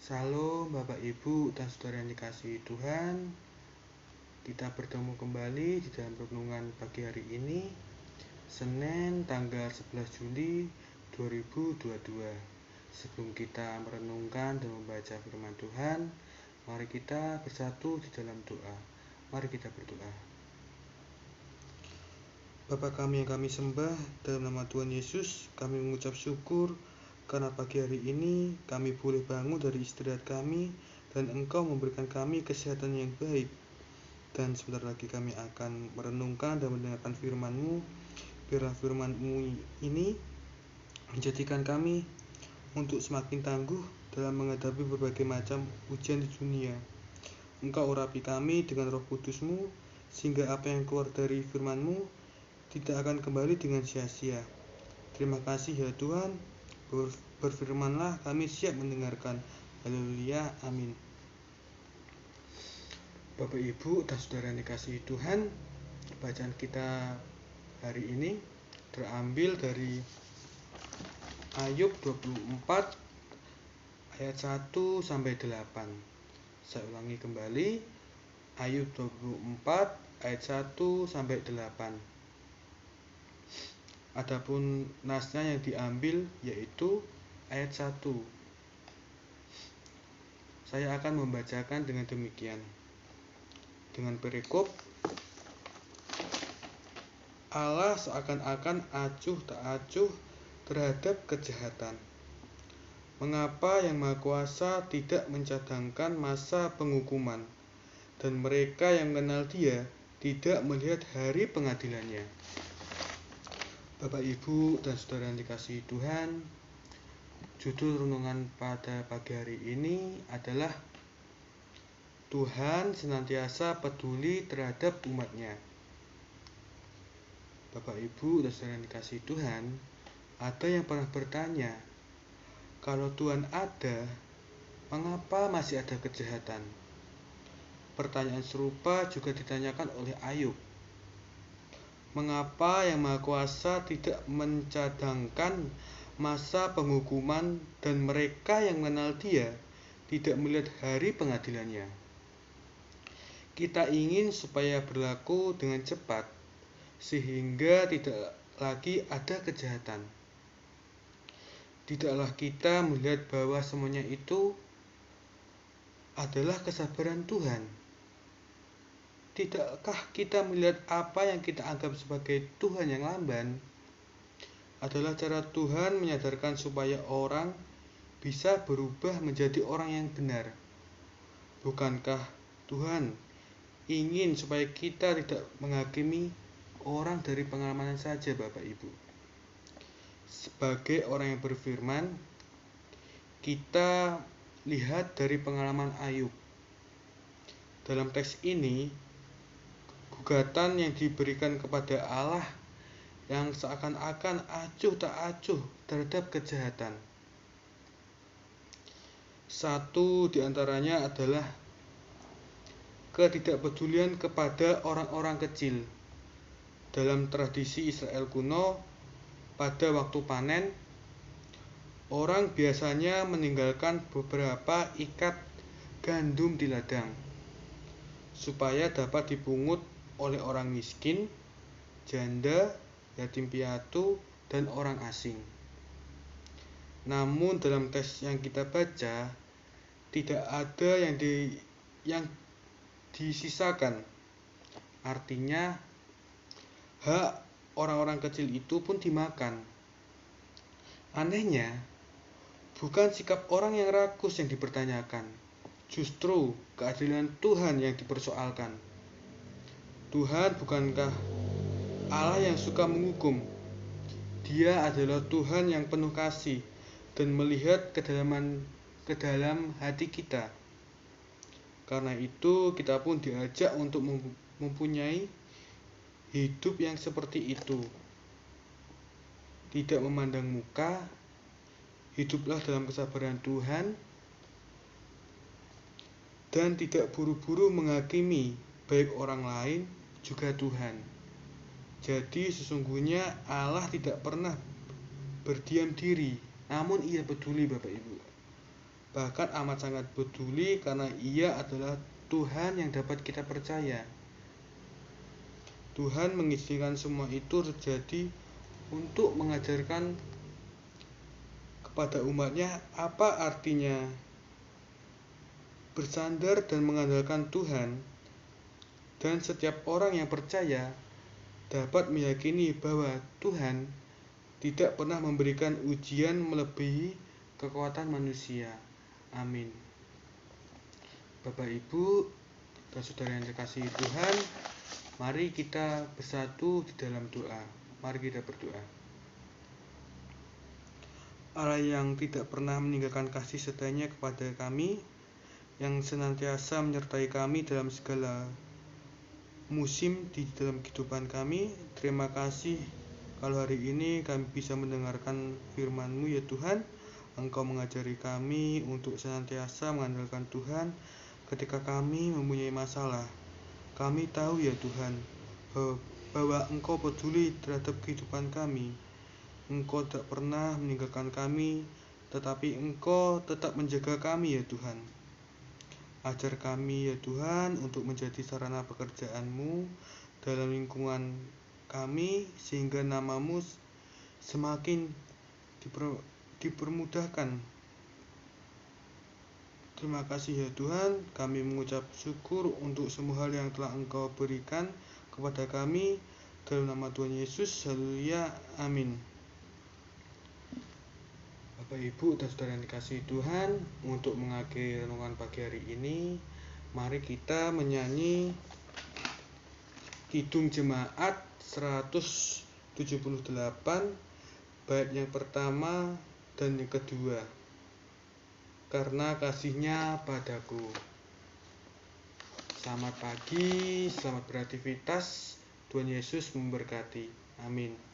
Salam Bapak Ibu dan Saudara yang dikasihi Tuhan. Kita bertemu kembali di dalam renungan pagi hari ini, Senin tanggal 11 Juli 2022. Sebelum kita merenungkan dan membaca firman Tuhan, mari kita bersatu di dalam doa. Mari kita berdoa. Bapa kami yang kami sembah, dalam nama Tuhan Yesus, kami mengucap syukur karena pagi hari ini kami boleh bangun dari istirahat kami dan Engkau memberikan kami kesehatan yang baik. Dan sebentar lagi kami akan merenungkan dan mendengarkan firman-Mu. Biarlah firman-Mu ini menjadikan kami untuk semakin tangguh dalam menghadapi berbagai macam ujian di dunia. Engkau urapi kami dengan Roh Kudus-Mu, sehingga apa yang keluar dari firman-Mu tidak akan kembali dengan sia-sia. Terima kasih ya Tuhan. Berfirmanlah, kami siap mendengarkan. Haleluya, amin. Bapak Ibu dan Saudara yang dikasihi Tuhan, bacaan kita hari ini terambil dari Ayub 24 ayat 1 sampai 8. Saya ulangi kembali, Ayub 24 ayat 1 sampai 8. Adapun nasnya yang diambil yaitu ayat 1. Saya akan membacakan dengan demikian. Dengan perikop, Allah seakan-akan acuh tak acuh terhadap kejahatan. Mengapa Yang Maha Kuasa tidak mencadangkan masa penghukuman, dan mereka yang mengenal Dia tidak melihat hari pengadilannya? Bapak, Ibu, dan Saudara yang dikasihi Tuhan, judul renungan pada pagi hari ini adalah Tuhan senantiasa peduli terhadap umat-Nya. Bapak, Ibu, dan Saudara yang dikasihi Tuhan, ada yang pernah bertanya, kalau Tuhan ada, mengapa masih ada kejahatan? Pertanyaan serupa juga ditanyakan oleh Ayub. Mengapa Yang Maha Kuasa tidak mencadangkan masa penghukuman, dan mereka yang mengenal Dia tidak melihat hari pengadilannya? Kita ingin supaya berlaku dengan cepat, sehingga tidak lagi ada kejahatan. Tidaklah kita melihat bahwa semuanya itu adalah kesabaran Tuhan? Tidakkah kita melihat apa yang kita anggap sebagai Tuhan yang lamban adalah cara Tuhan menyadarkan supaya orang bisa berubah menjadi orang yang benar? Bukankah Tuhan ingin supaya kita tidak menghakimi orang dari pengalaman saja, Bapak Ibu? Sebagai orang yang berfirman, kita lihat dari pengalaman Ayub. Dalam teks ini, gugatan yang diberikan kepada Allah yang seakan-akan acuh tak acuh terhadap kejahatan. Satu di antaranya adalah ketidakpedulian kepada orang-orang kecil. Dalam tradisi Israel kuno, pada waktu panen, orang biasanya meninggalkan beberapa ikat gandum di ladang supaya dapat dipungut oleh orang miskin, janda, yatim piatu, dan orang asing. Namun dalam teks yang kita baca, tidak ada yang disisakan. Artinya, hak orang-orang kecil itu pun dimakan. Anehnya, bukan sikap orang yang rakus yang dipertanyakan, justru keadilan Tuhan yang dipersoalkan. Tuhan bukankah Allah yang suka menghukum? Dia adalah Tuhan yang penuh kasih dan melihat ke dalam hati kita. Karena itu kita pun diajak untuk mempunyai hidup yang seperti itu. Tidak memandang muka, hiduplah dalam kesabaran Tuhan, dan tidak buru-buru menghakimi baik orang lain juga Tuhan. Jadi sesungguhnya Allah tidak pernah berdiam diri, namun Ia peduli, Bapak Ibu. bahkan amat sangat peduli karena Ia adalah Tuhan yang dapat kita percaya. Tuhan mengizinkan semua itu terjadi untuk mengajarkan kepada umatnya apa artinya bersandar dan mengandalkan Tuhan, dan setiap orang yang percaya dapat meyakini bahwa Tuhan tidak pernah memberikan ujian melebihi kekuatan manusia. Amin. Bapak, Ibu, dan saudara yang dikasihi Tuhan, mari kita bersatu di dalam doa. Mari kita berdoa. Allah yang tidak pernah meninggalkan kasih setianya kepada kami, yang senantiasa menyertai kami dalam segala musim di dalam kehidupan kami. Terima kasih kalau hari ini kami bisa mendengarkan firman-Mu ya Tuhan. Engkau mengajari kami untuk senantiasa mengandalkan Tuhan ketika kami mempunyai masalah. Kami tahu ya Tuhan bahwa Engkau peduli terhadap kehidupan kami. Engkau tak pernah meninggalkan kami, tetapi Engkau tetap menjaga kami ya Tuhan. Ajar kami ya Tuhan untuk menjadi sarana pekerjaan-Mu dalam lingkungan kami, sehingga nama-Mu semakin dipermudahkan. Terima kasih ya Tuhan, kami mengucap syukur untuk semua hal yang telah Engkau berikan kepada kami. Dalam nama Tuhan Yesus, haleluya, amin. Bapak, Ibu, dan saudara yang dikasihi Tuhan, untuk mengakhiri renungan pagi hari ini, mari kita menyanyi Kidung Jemaat 178, bait yang pertama dan yang kedua. Karena kasih-Nya padaku. Selamat pagi, selamat beraktivitas. Tuhan Yesus memberkati. Amin.